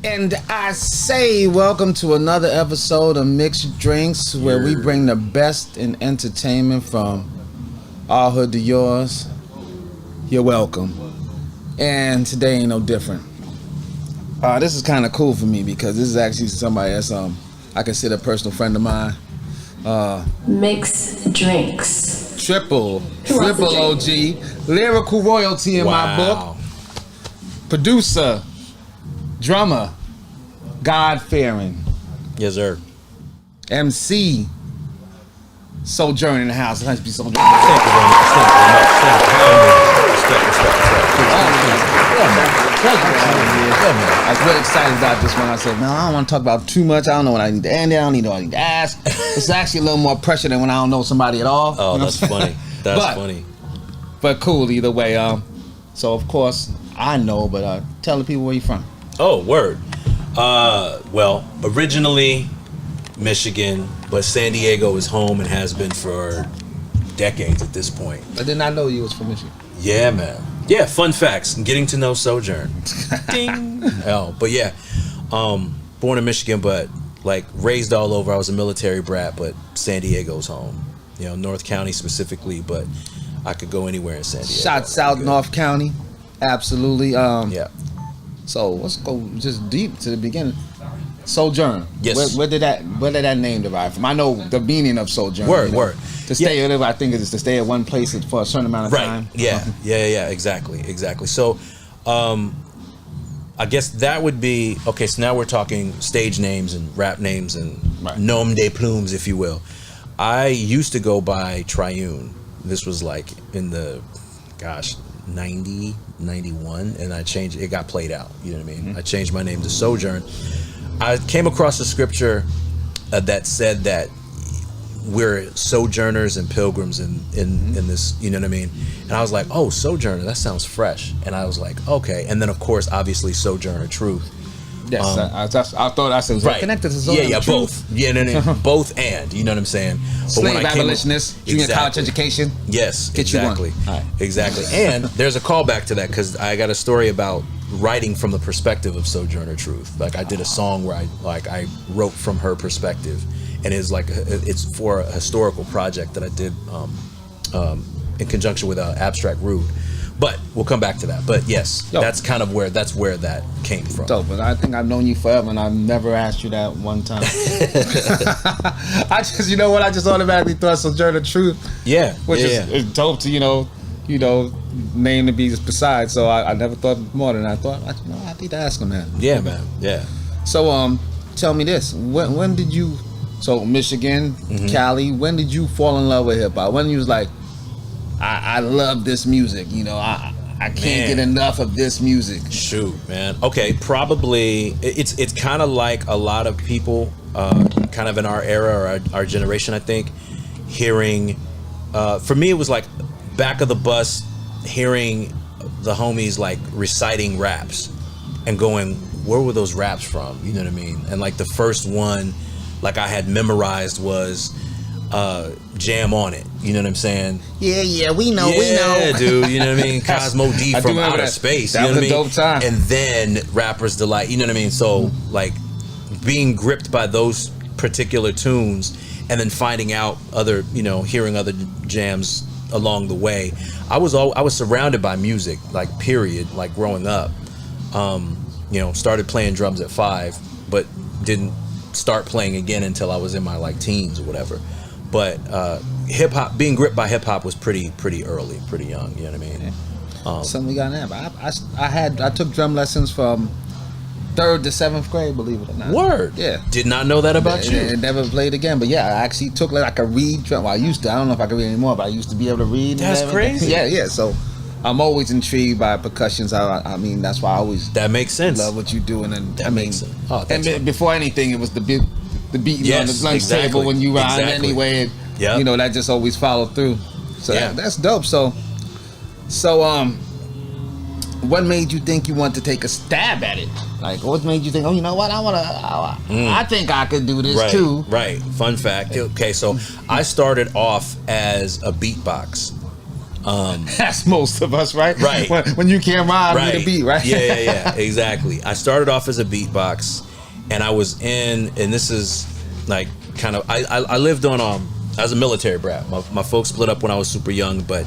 And I say welcome to another episode of MixxDrinks, where we bring the best in entertainment from our hood to yours. You're welcome. And today ain't no different. This is kind of cool for me because this is actually somebody that's I consider a personal friend of mine. MixxDrinks. Triple OG, lyrical royalty in my book. Producer, drummer, God-fearing. Yes, sir. MC, Sojourn in the house. It has to be Sojourn. Thank you very much. I was really excited about this one. I said, no, I don't want to talk about too much. I don't know what I need to end it. I don't know what I need to ask. It's actually a little more pressure than when I don't know somebody at all. Oh, that's funny. That's funny. But cool either way. So, of course, I know, but tell the people where you're from. Oh, word. Well, originally Michigan, but San Diego is home and has been for decades at this point. I did not know you was from Michigan. Yeah, man. Yeah, fun facts. Getting to know Sojourn. Ding. Oh, but yeah, born in Michigan, but like raised all over. I was a military brat, but San Diego's home. You know, North County specifically, but I could go anywhere in San Diego. Shots out North County. Absolutely. Yeah. So let's go just deep to the beginning. Sojourn. Yes. Where did that name derive from? I know the meaning of sojourn. Word. To stay, I think it's to stay at one place for a certain amount of time. Yeah. Exactly. So, I guess that would be okay. So now we're talking stage names and rap names and nom de plumes, if you will. I used to go by Triune. This was like in the 90, 91, and I changed it. Got played out. You know what I mean? Mm-hmm. I changed my name to Sojourn. I came across a scripture that said that we're sojourners and pilgrims in this, you know what I mean? And I was like, oh, sojourner, that sounds fresh. And I was like, okay. And then, of course, obviously, Sojourner Truth. Yes, I thought I said connected to Sojourner Truth. Both. Yeah, no, both and, you know what I'm saying? But Slave abolitionist, junior college education. Yes, Get exactly. You one. Right. Exactly. And there's a callback to that because I got a story about writing from the perspective of Sojourner Truth. Like I did a song where I wrote from her perspective, and it's for a historical project that I did in conjunction with Abstract Rude. But we'll come back to that. But yes, that's where that came from. Dope, but I think I've known you forever, and I've never asked you that one time. I just automatically thought Sojourner Truth. Yeah, which is dope to name to be beside. So I never thought more than I thought. I need to ask him that. Yeah, man. Yeah. So tell me this: when did you? So Michigan, Cali. When did you fall in love with hip hop? When you was like, I love this music. I can't get enough of this music. Shoot, man. Okay, probably it's kind of like a lot of people, kind of in our era or our generation. I think hearing, for me, it was like back of the bus, hearing the homies like reciting raps and going, where were those raps from? You know what I mean? And like the first one, like I had memorized was Jam on It. You know what I'm saying? Yeah, we know. Yeah, dude. You know what I mean? Cosmo D from Outer Space. That you know was what I mean? Dope time. And then Rapper's Delight. You know what I mean? So like being gripped by those particular tunes, and then finding out other, hearing other jams along the way. I was surrounded by music, like period, like growing up. Started playing drums at 5, but didn't start playing again until I was in my like teens or whatever. But hip hop, being gripped by hip hop was pretty early, pretty young. You know what I mean? Something we got now. I took drum lessons from 3rd to 7th grade, believe it or not. Word. Yeah. Did not know that about you. And never played again. But yeah, I actually took like I could read drum. Well, I used to. I don't know if I can read anymore, but I used to be able to read. That's crazy. Yeah. So I'm always intrigued by percussions. I mean, that's why I always. That makes sense. Love what you do, and that makes sense. Oh, and before anything, it was the beating on the lunch table when you rhyme anyway. And, that just always followed through. So that's dope. So what made you think you want to take a stab at it? Like, what made you think, oh, you know what, I think I could do this too. Right. Fun fact. Okay, so I started off as a beatbox That's most of us, right? Right. When you can't rhyme, Right. you need a beat, right? Yeah, exactly. I started off as a beatbox, and I was and this is like kind of, I lived on, I was a military brat. My folks split up when I was super young, but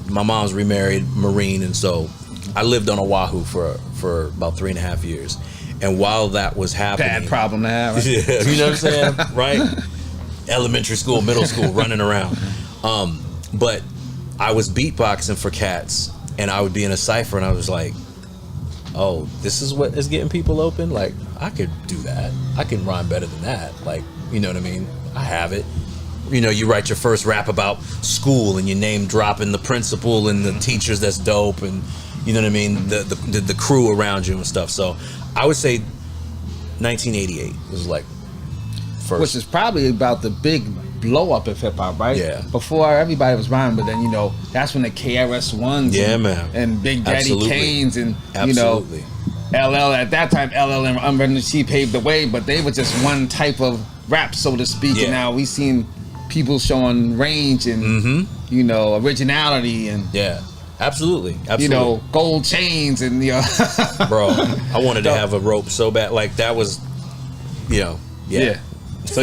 my mom's remarried Marine, and so I lived on Oahu for about 3.5 years. And while that was happening, Bad problem to have. Right? yeah, you know what I'm saying, right? Elementary school, middle school, running around. But I was beatboxing for cats, and I would be in a cipher, and I was like, oh, this is what is getting people open? Like, I could do that. I can rhyme better than that. Like, you know what I mean? I have it. You know, you write your first rap about school, and you name dropping the principal and the teachers that's dope, and you know what I mean? The crew around you and stuff. So I would say 1988 was like first. Which is probably about the big blow up of hip hop, right? Yeah. Before everybody was rhyming, but then that's when the KRS-Ones, and Big Daddy Absolutely. Kane's, and Absolutely. LL at that time, LL and Unwritten She paved the way, but they were just one type of rap, so to speak. Yeah. And now we seen people showing range and originality and Absolutely. gold chains and Bro, I wanted to have a rope so bad. Like that was, yeah. So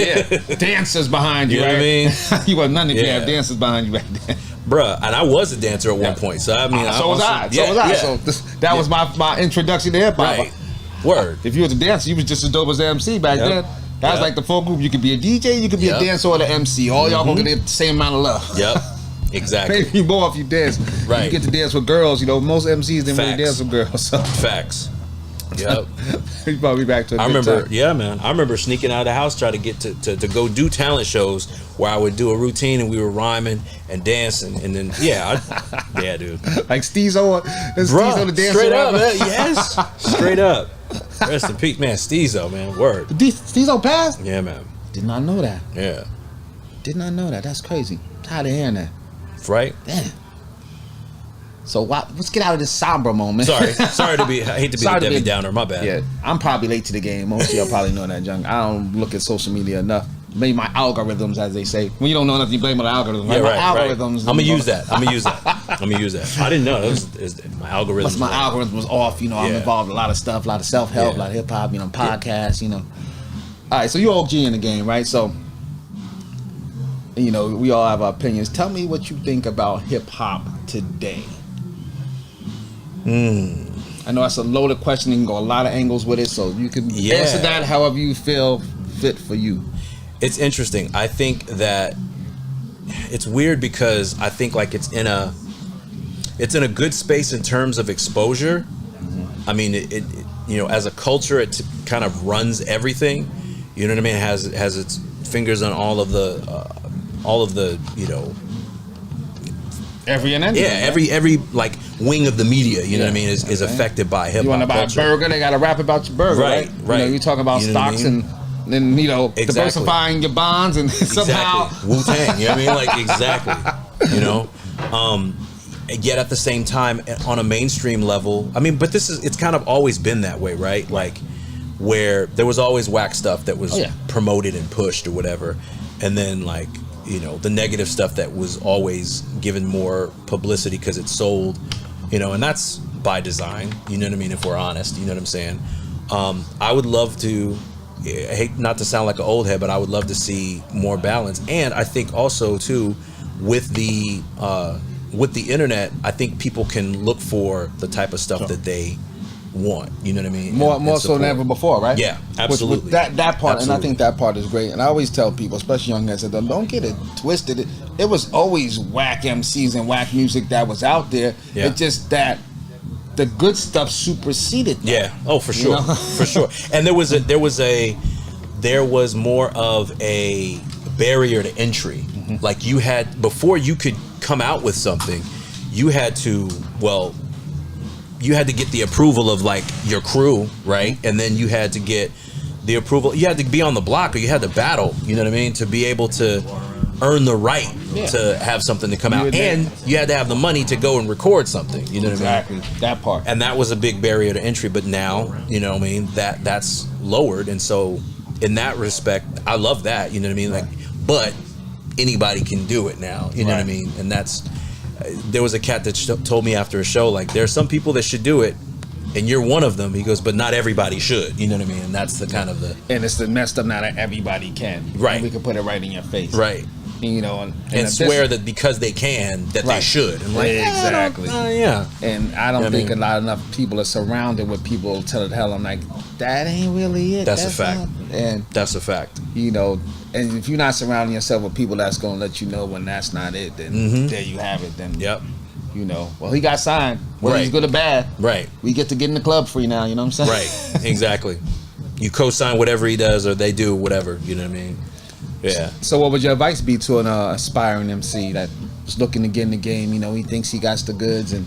dancers behind you, You know right? what I mean? You were none of you Yeah. have dancers behind you right there. Bruh, and I was a dancer at one point. So I mean, So was I. So that was my introduction to hip hop. Right. Word. If you was a dancer, you was just as dope as an MC back then. That was like the full group. You could be a DJ, you could be a dancer or the MC. All y'all gonna get the same amount of love. Yep. Exactly. Maybe more if you dance. Right. You get to dance with girls. Most MCs didn't really Facts. dance with girls. So Facts. Yep. you brought me back to a I good remember, time. yeah, man. I remember sneaking out of the house, trying to get to go do talent shows where I would do a routine and we were rhyming and dancing, and then dude. Like Steezo, Steezo the dancer. Straight up, man. Yes, straight up. Rest in peace, man. Steezo, man. Word. Steezo passed? Yeah, man. Did not know that. Yeah. Did not know that. That's crazy. Tired of hearing that. Right. Damn. So let's get out of this somber moment. Sorry to be. I hate to be a Debbie Downer. My bad. Yeah, I'm probably late to the game. Most of y'all probably know that, junk. I don't look at social media enough. Blame my algorithms, as they say. When you don't know nothing, you blame the algorithms. Yeah, right. Algorithms. I'm gonna use that. I'm gonna use that. I didn't know my algorithm. Plus, my algorithm was off. I'm involved in a lot of stuff, a lot of self-help, a lot of hip hop. Podcasts. All right, so you're OG in the game, right? So, we all have our opinions. Tell me what you think about hip hop today. I know that's a loaded question. You can go a lot of angles with it, so you can answer that however you feel fit for you. It's interesting. I think that it's weird because I think like it's in a good space in terms of exposure. Mm-hmm. I mean, it as a culture, it kind of runs everything. You know what I mean? It has its fingers on all of the every and anything. Yeah, every like wing of the media, you know what I mean, is affected by hip hop. You want to buy culture. a burger, they got to rap about your burger, right? Right. You talk about stocks and then diversifying your bonds and somehow Wu-Tang. You know what I mean? Like exactly. Yet at the same time, on a mainstream level, I mean, but it's kind of always been that way, right? Like where there was always whack stuff that was promoted and pushed or whatever, and then like the negative stuff that was always given more publicity because it sold, and that's by design, you know what I mean, if we're honest, you know what I'm saying. I would love to, I hate not to sound like an old head, but I would love to see more balance. And I think also too, with the internet, I think people can look for the type of stuff that they want, you know what I mean? More so than ever before, right? Yeah, absolutely. With that part, absolutely. and I think that part is great. And I always tell people, especially young guys, don't get it twisted. It was always whack MCs and whack music that was out there. Yeah. It's just that the good stuff superseded that. Yeah. Oh, for sure. For sure. And there was more of a barrier to entry. Mm-hmm. Like you had, before you could come out with something, you had to get the approval of like your crew, right? And then you had to get the approval. You had to be on the block, or you had to battle, you know what I mean, to be able to earn the right to have something to come out. And you had to have the money to go and record something, you know what I mean? Exactly, that part. And that was a big barrier to entry, but now, you know what I mean, that's lowered. And so in that respect, I love that, you know what I mean? Like, but anybody can do it now, you know what I mean? And there was a cat that told me after a show, like, there are some people that should do it, and you're one of them. He goes, but not everybody should. You know what I mean? And that's the kind of the... And it's the messed up now that everybody can. Right. And we can put it right in your face. Right. You know, and swear that because they can, that they should. And like, exactly. Yeah. And I don't think a lot enough people are surrounded with people till the hell I'm like, that ain't really it. That's a fact. And that's a fact. You know, and if you're not surrounding yourself with people that's going to let you know when that's not it, then there you have it. Then you know, well, he got signed. Whether he's good or bad. Right. We get to get in the club free now. You know what I'm saying? Right. Exactly. You co-sign whatever he does, or they do whatever. You know what I mean? Yeah. So what would your advice be to an aspiring MC that is looking to get in the game? You know, he thinks he got the goods, and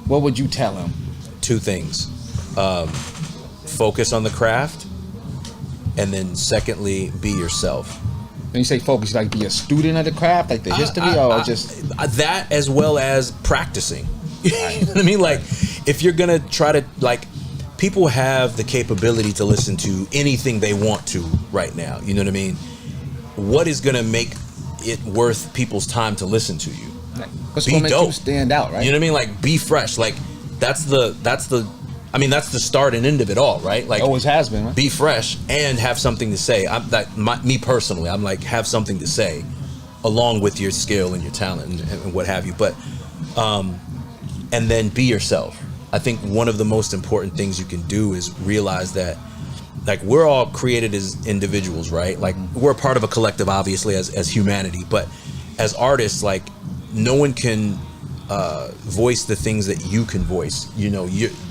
what would you tell him? 2 things. Focus on the craft, and then secondly, be yourself. When you say focus, like be a student of the craft, like the history, or just... That as well as practicing. You know what I mean? Like, if you're going to try to, like, people have the capability to listen to anything they want to right now. You know what I mean? What is going to make it worth people's time to listen to you? What's going to make you stand out, right? You know what I mean? Like, be fresh. Like, that's the start and end of it all, right? Like, always has been, right? Be fresh and have something to say. Me personally, I'm like, have something to say along with your skill and your talent and what have you. But, and then be yourself. I think one of the most important things you can do is realize that, like, we're all created as individuals, right? Like, we're a part of a collective, obviously, as humanity, but as artists, like, no one can voice the things that you can voice. You know,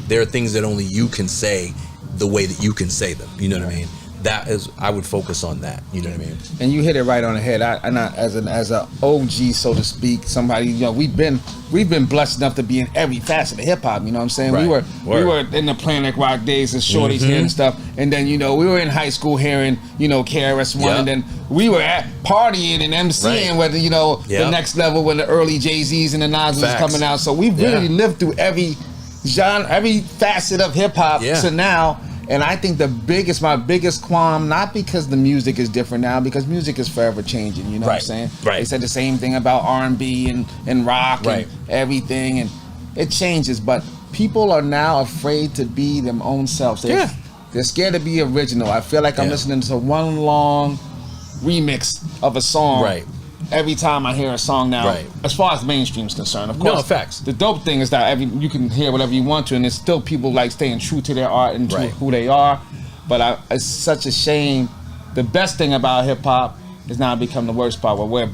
there are things that only you can say the way that you can say them. You know what I mean? That is, I would focus on that. You know what I mean? And you hit it right on the head. I as a OG, so to speak, somebody, you know, we've been blessed enough to be in every facet of hip hop. You know what I'm saying? Right. We were in the Planet Rock days as shorties hearing stuff, and then, you know, we were in high school hearing, you know, KRS-One, and then we were at partying and MCing, whether, you know, the next level when the early Jay-Z's and the Nas was coming out. So we really lived through every genre, every facet of hip hop to now. And I think my biggest qualm, not because the music is different now, because music is forever changing, you know what I'm saying? Right. They said the same thing about R&B and rock and everything, and it changes, but people are now afraid to be their own selves. They're scared to be original. I feel like I'm listening to one long remix of a song every time I hear a song now, as far as mainstream is concerned. Of course, no, facts. The dope thing is that you can hear whatever you want to, and there's still people like staying true to their art and to who they are. But it's such a shame. The best thing about hip hop is now become the worst part, where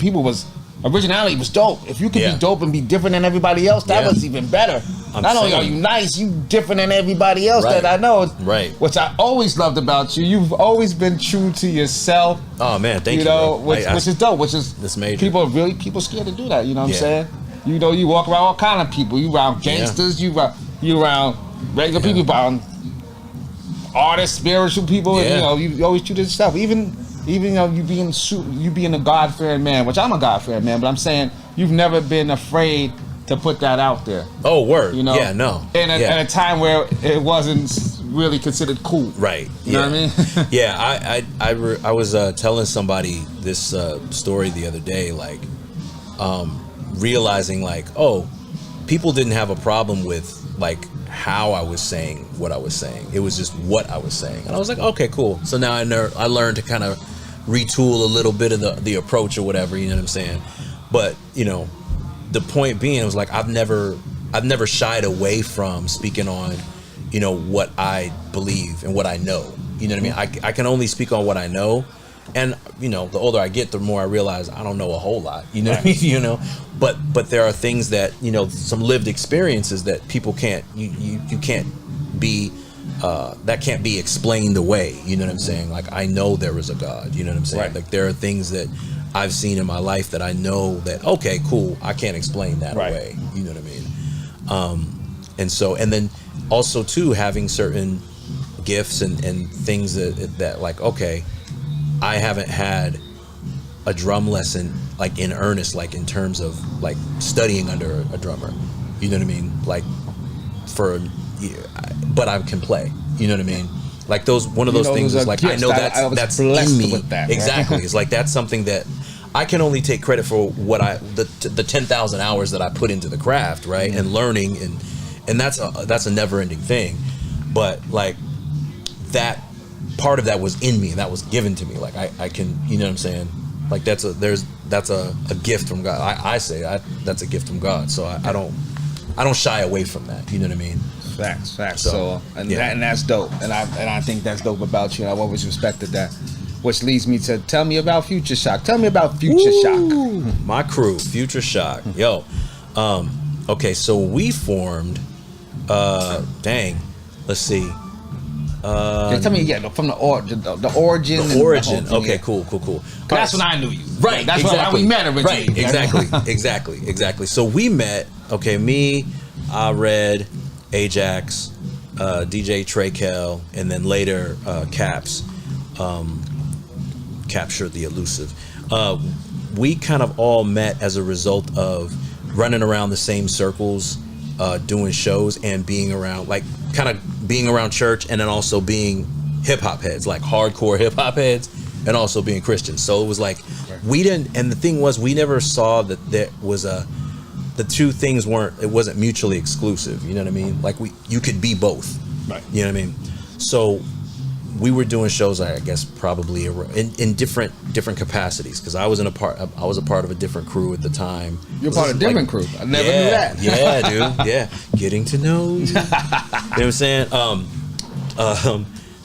originality was dope. If you could be dope and be different than everybody else, that was even better. Not only are you nice, you different than everybody else that I know. Right. Which I always loved about you. You've always been true to yourself. Oh man, thank you. You know, which is dope. Which is that's major. People scared to do that. You know what I'm saying? You know, you walk around all kind of people. You around gangsters. You around regular people. You around artists, spiritual people. And, you know, you always do this stuff. Even you know, you being a God-fearing man, which I'm a God-fearing man, but I'm saying you've never been afraid to put that out there. Oh, word. You know? Yeah, no. And at a time where it wasn't really considered cool. Right. You know what I mean? Yeah, I was telling somebody this story the other day, like, realizing, like, oh, people didn't have a problem with, like, how I was saying what I was saying. It was just what I was saying. And I was like, okay, cool. So now I learned to kind of retool a little bit of the approach or whatever, you know what I'm saying? But, you know, the point being, it was like, I've never shied away from speaking on, you know, what I believe and what I know. You know what I mean? I can only speak on what I know. And, you know, the older I get, the more I realize I don't know a whole lot, you know what I mean? You know, but there are things that, you know, some lived experiences that people can't, you can't be, that can't be explained away. You know what I'm saying? Like, I know there is a God, you know what I'm saying? Like, there are things that I've seen in my life that I know that, okay, cool, I can't explain that away. You know what I mean? And then also too, having certain gifts and things that like, okay, I haven't had a drum lesson like in earnest, like in terms of like studying under a drummer, you know what I mean? Like for a year, but I can play, you know what I mean? Like one of those things is like, I know that's in me. With that, exactly. It's like, that's something that I can only take credit for what the 10,000 hours that I put into the craft, right? And learning, and that's a never-ending thing. But like that part of that was in me, and that was given to me. Like I can, you know what I'm saying? Like that's a gift from God. I say that's a gift from God. So I don't shy away from that. You know what I mean? Facts. So that's dope. And I think that's dope about you. I've always respected that. Which leads me to tell me about Future Shock. Tell me about Future Shock. My crew, Future Shock. Yo. Okay, so we formed let's see. Just tell me, from the origin. The origin. The okay, cool. That's when I knew you. Right. That's exactly. when we met originally. Right. Exactly. So we met. Okay, me, Red, Ajax, DJ Trey Kell, and then later Caps. Capture the Elusive. We kind of all met as a result of running around the same circles, doing shows and being around, like kind of being around church, and then also being hip hop heads, like hardcore hip hop heads, and also being Christians. So it was like we didn't, and the thing was, we never saw that there was the two things wasn't mutually exclusive. You know what I mean? Like you could be both. Right. You know what I mean? So we were doing shows, I guess, probably in different capacities, because I was a part of a different crew at the time. You're part of a different crew. I never knew that. Yeah, dude. Yeah, getting to know you. You know what I'm saying?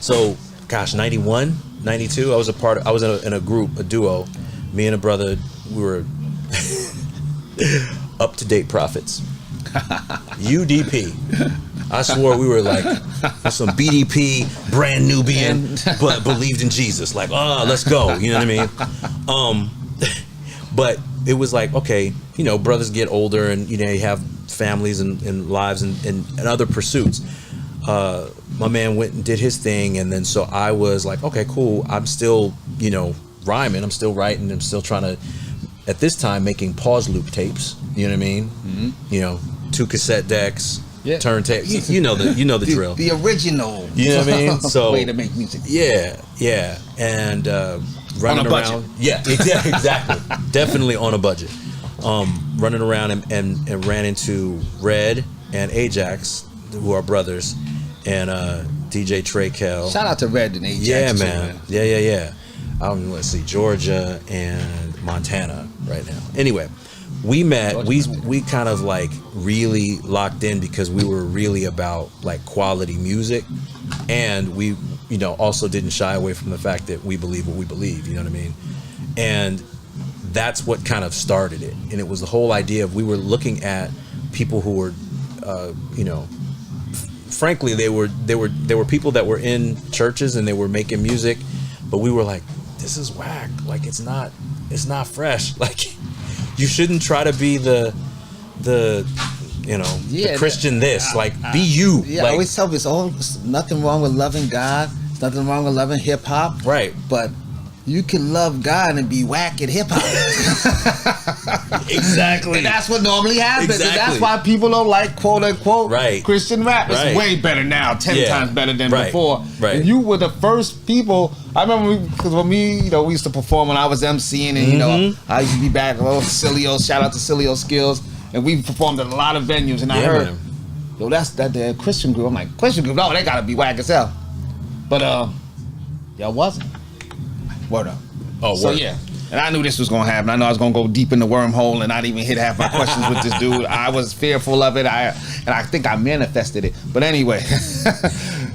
So, gosh, 91, 92. I was in a group, a duo. Me and a brother. We were Up to Date Prophets. UDP. I swore we were like some BDP, brand Nubian, but believed in Jesus. Like, let's go. You know what I mean? But it was like, okay, you know, brothers get older, and you have families and lives and other pursuits. My man went and did his thing, and then so I was like, okay, cool. I'm still, rhyming. I'm still writing. I'm still trying to, at this time, making pause loop tapes. You know what I mean? Mm-hmm. 2 cassette decks. Yeah. Turntable, you know the drill. The original. You know what I mean? So way to make music. Yeah, and running around. Yeah, exactly. Definitely on a budget. Running around and ran into Red and Ajax, who are brothers, and DJ Trey Kell. Shout out to Red and Ajax. Yeah, man. Too, man. Yeah. Let's see, Georgia and Montana right now. Anyway. We met, we kind of like really locked in because we were really about like quality music, and we, also didn't shy away from the fact that we believe what we believe, you know what I mean? And that's what kind of started it. And it was the whole idea of, we were looking at people who were, frankly, they were people that were in churches and they were making music, but we were like, this is whack. Like, it's not fresh. Like, you shouldn't try to be the Christian be you. Yeah, I always tell people, there's nothing wrong with loving God. There's nothing wrong with loving hip hop. Right. But you can love God and be whack at hip hop. Exactly. And that's what normally happens. Exactly. And that's why people don't like quote unquote Christian rap. It's way better now, 10 times better than before. Right. And you were the first people. I remember because when we used to perform when I was MCing, and I used to be back. Cilio, shout out to Cilio Skills, and we performed at a lot of venues. And I heard, that's the Christian group. I'm like, Christian group? No, they gotta be whack as hell. But y'all wasn't. Word up. Oh, so word. Yeah. And I knew this was gonna happen. I know I was gonna go deep in the wormhole and not even hit half my questions with this dude. I was fearful of it. I think I manifested it. But anyway,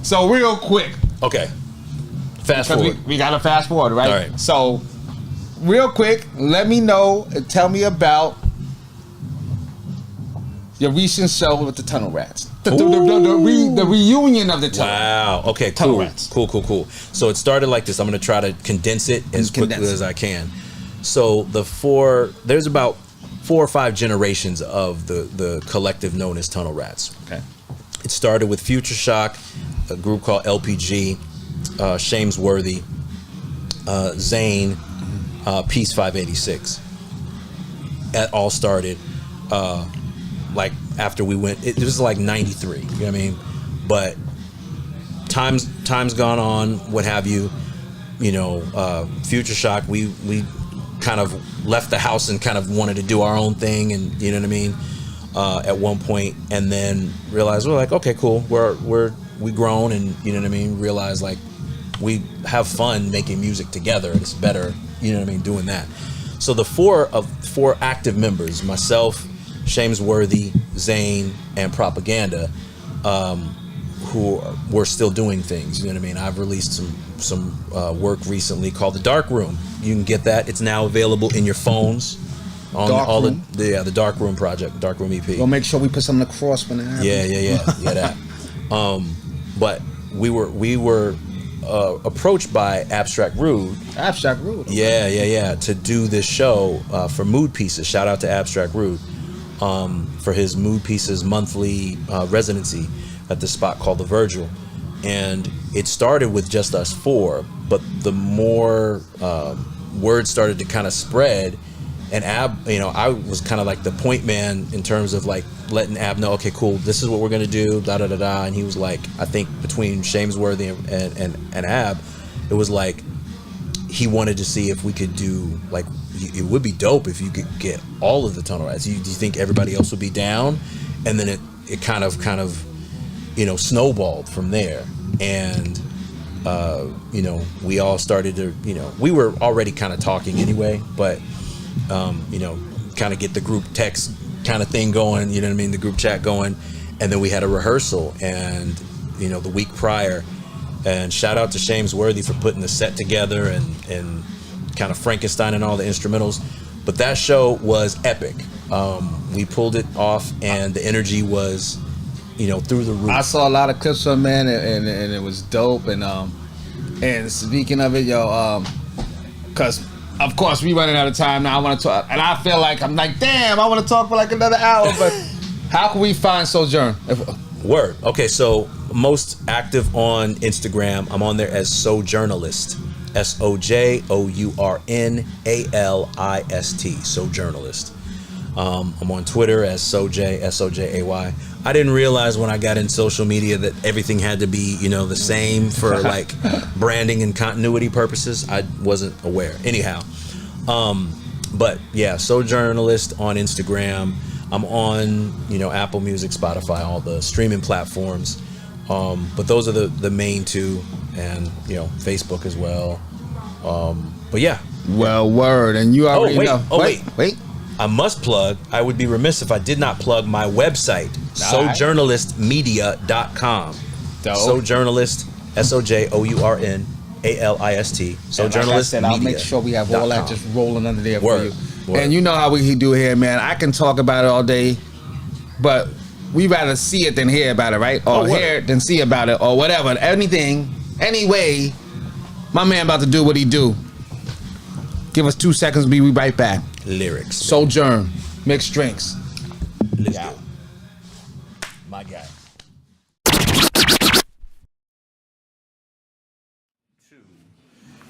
so real quick. Okay. Fast forward. We gotta fast forward, right? All right. So, real quick, let me know and tell me about your recent show with the Tunnel Rats. The reunion of the Tunnel. Wow. Okay, Tunnel Rats. Cool. So it started like this. I'm going to try to condense it as quickly as I can. So there's about 4 or 5 generations of the collective known as Tunnel Rats. Okay. It started with Future Shock, a group called LPG, Shamesworthy, Zane, Peace 586. That all started like after we went. It was like 93. You know what I mean? But time's gone on. What have you? Future Shock. We kind of left the house and kind of wanted to do our own thing, and you know what I mean, at one point, and then realized we're like, okay, cool, we grown, and you know what I mean, realized like we have fun making music together, and it's better, you know what I mean, doing that. So the four active members, myself, Shamesworthy, Zane, and Propaganda, who were still doing things, you know what I mean. I've released some work recently called The Dark Room. You can get that. It's now available in your phones. On the Dark Room project, Dark Room EP. We'll make sure we put something across when it happens. Yeah, that. But we were approached by Abstract Rude. Abstract Rude. Yeah, to do this show for Mood Pieces. Shout out to Abstract Rude for his Mood Pieces monthly residency at this spot called the Virgil. And it started with just us four, but the more word started to kind of spread, and Ab, you know, I was kind of like the point man in terms of like letting Ab know, okay, cool, this is what we're gonna do, da. And he was like, I think between Shamesworthy and Ab, it was like he wanted to see if we could do, like, it would be dope if you could get all of the Tunnel Rats. Do you think everybody else would be down? And then it kind of you know, snowballed from there. And you know, we all started to, you know, we were already kind of talking anyway, but you know, kind of get the group text kind of thing going, you know what I mean, the group chat going. And then we had a rehearsal, and you know, the week prior, and shout out to Shamesworthy for putting the set together and kind of Frankenstein and all the instrumentals. But that show was epic. We pulled it off, and the energy was, you know, through the roof. I saw a lot of clips from, man, and it was dope. And speaking of it, yo, cause of course we running out of time now. I want to talk, and I feel like I'm like, damn, I want to talk for like another hour. But how can we find Sojourn? Word. Okay, so most active on Instagram. I'm on there as Sojournalist. SOJOURNALIST. Sojournalist. I'm on Twitter as Sojay, SOJAY. I didn't realize when I got in social media that everything had to be, you know, the same for like branding and continuity purposes. I wasn't aware. Anyhow, but yeah, Sojournalist on Instagram. I'm on, you know, Apple Music, Spotify, all the streaming platforms. But those are the main two, and you know, Facebook as well. But yeah. Well, word, and you already know. Wait. I must plug. I would be remiss if I did not plug my website, sojournalistmedia.com. Sojournalist, SOJOURNALIST. Sojournalistmedia. I'll make sure we have all that just rolling under there Word. for you. And you know how we do here, man. I can talk about it all day, but we rather see it than hear about it, right? Or hear it than see about it, or whatever. Anything, anyway, my man about to do what he do. Give us 2 seconds, be right back. Lyrics. Sojourn, MixxDrinks. Let's go. My guy.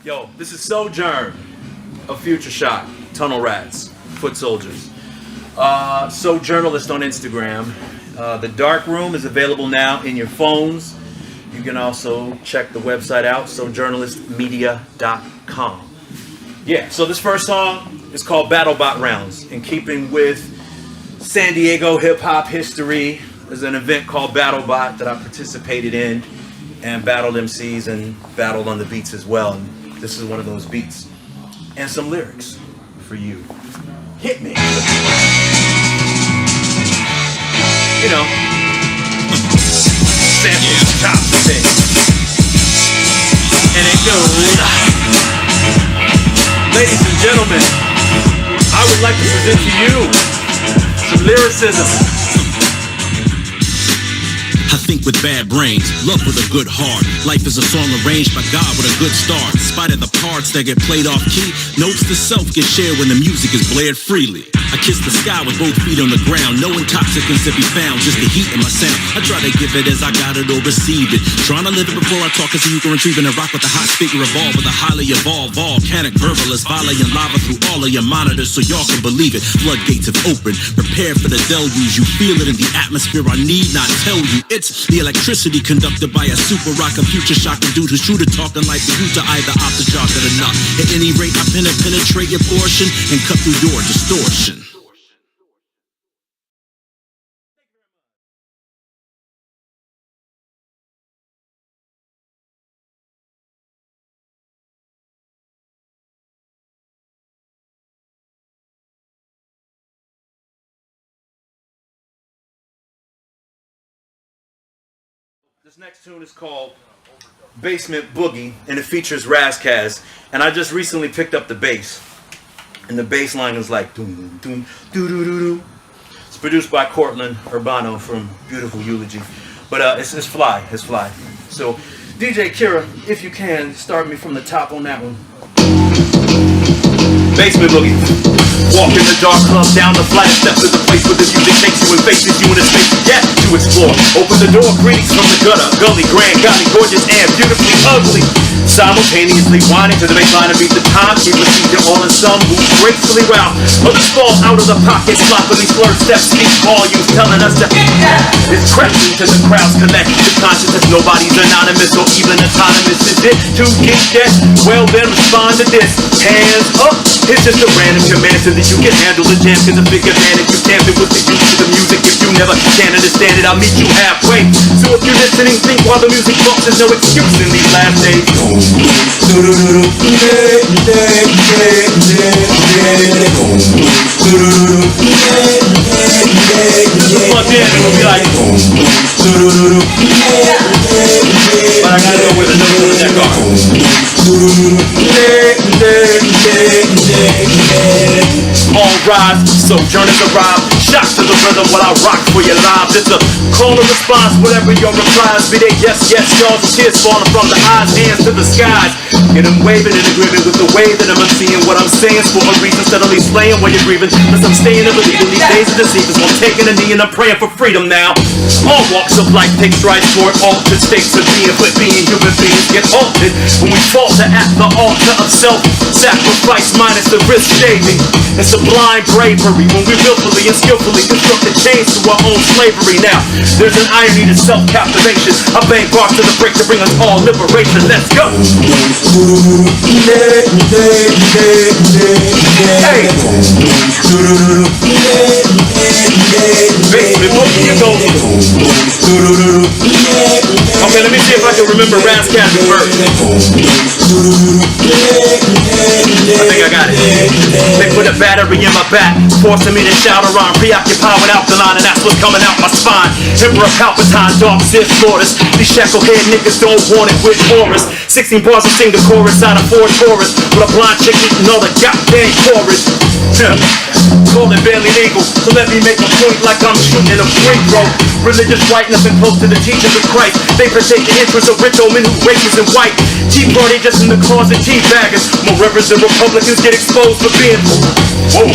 Yo, this is Sojourn of Future Shock, Tunnel Rats, Foot Soldiers. Sojournalist on Instagram. The Dark Room is available now in your phones. You can also check the website out, sojournalistmedia.com. Yeah, so this first song is called BattleBot Rounds. In keeping with San Diego hip-hop history, there's an event called BattleBot that I participated in and battled MCs and battled on the beats as well. And this is one of those beats. And some lyrics for you. Hit me. You know, samples, top thing. And it goes. Ladies and gentlemen, I would like to present to you some lyricism. I think with bad brains, love with a good heart. Life is a song arranged by God with a good start. In spite of the parts that get played off key, notes to self get shared when the music is blared freely. I kiss the sky with both feet on the ground. No intoxicants to be found, just the heat in my sound. I try to give it as I got it or receive it. Trying to live it before I talk, so you can retrieve and rock with the hot speaker evolve with a highly evolved volcanic verbalist, volleying lava through all of your monitors so y'all can believe it. Floodgates have opened, prepare for the deluge. You feel it in the atmosphere, I need not tell you. It's the electricity conducted by a super rock, a future shocking dude who's true to talking like the you to either opt the jock or the nut. At any rate, I penetrate your portion and cut through your distortion. This next tune is called Basement Boogie, and it features Razzcazz. And I just recently picked up the bass, and the bass line is like doom doom doo doo doo doo. It's produced by Cortland Urbano from Beautiful Eulogy, but it's fly, it's fly. So DJ Kira, if you can, start me from the top on that one. Basement Boogie. Walk in the dark club, down the flight of steps to the place where the music takes you and faces you in a space yet to explore. Open the door, greetings from the gutter, gully, grand, golly, gorgeous, and beautifully ugly. Simultaneously whining to the baseline and beat the time, keep listening to all in some move gracefully round. Others fall out of the pockets, sloppily slurred steps, speak volumes, telling us to it's crept into the crowd's collective consciousness. Nobody's anonymous or even autonomous. Is it to get that? Well then respond to this. Hands up. It's just a random command so that you can handle the jam. Cause a big advantage you can't do with the use of the music. If you never can understand it, I'll meet you halfway. So if you're listening, think while the music bumps. There's no excuse in these last days. Plug in and we'll be like, but I gotta know where the notes of the deck are. All rise, sojourners arrive. Shock to the rhythm while I rock for your lives. It's a call and response, whatever your replies. Be they yes, yes, y'all. Tears falling from the eyes, hands to the skies. Get them waving in agreement with the way that I'm seeing what I'm saying for a reason. Steadily slaying while you're grieving. Cause I'm staying and believing these days of deceivers. I'm taking a knee and I'm praying for freedom now. All walks of life take strides toward altered states of being. But being human beings get altered when we falter at the altar of self-sacrifice minus the risk shaving. And sublime bravery when we willfully and skillfully construct a change to our own slavery. Now, there's an irony to self-captivation. I bang bars to the break to bring us all liberation. Let's go! Hey! Basement Boogie, you go. Okay, let me see if I can remember Razzcazz's verse. I think I got it. They put a battery in my back, forcing me to shout around, preoccupied with alkaline, and that's what's coming out my spine. Emperor Palpatine, dark Sith Lordus. These shacklehead niggas don't want it with auras. 16 bars to sing the chorus out of 4 chorus, with a blind chick eating all the goddamn chorus. Call it barely legal, so let me make a point like I'm shooting a free throw. Religious right, nothing close to the teachings of Christ. They partake the interests of rich old men who racist and white. Tea party just in the cause of tea baggers. More reverends than Republicans get exposed for being. Whoa,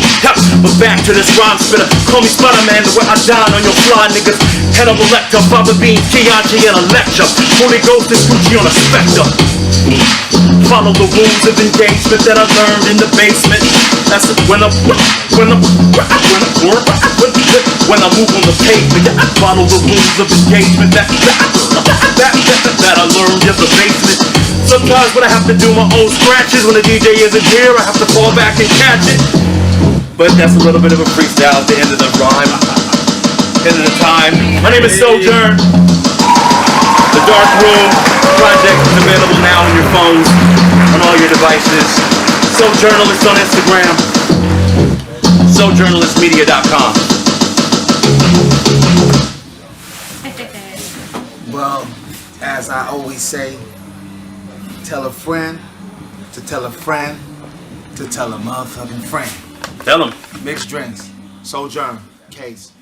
but back to this rhyme spitter. Call me Spider-Man, the way I dine on your fly niggas. Hannibal Lecter, Father Beans, Chianti in a lecture. Holy Ghost is Gucci on a specter. Follow the rules of engagement that I learned in the basement. That's when I move on the pavement. I follow the rules of engagement that I learned in the basement. Sometimes when I have to do my own scratches, when the DJ isn't here, I have to fall back and catch it. But that's a little bit of a freestyle at the end of the rhyme, end of the time. My name is Sojourn. The Dark Room project is available now on your phones, on all your devices. Sojournalist on Instagram. Sojournalistmedia.com. Well, as I always say, tell a friend to tell a friend to tell a motherfucking friend. Tell them. MixxDrinks, Sojourn, Case.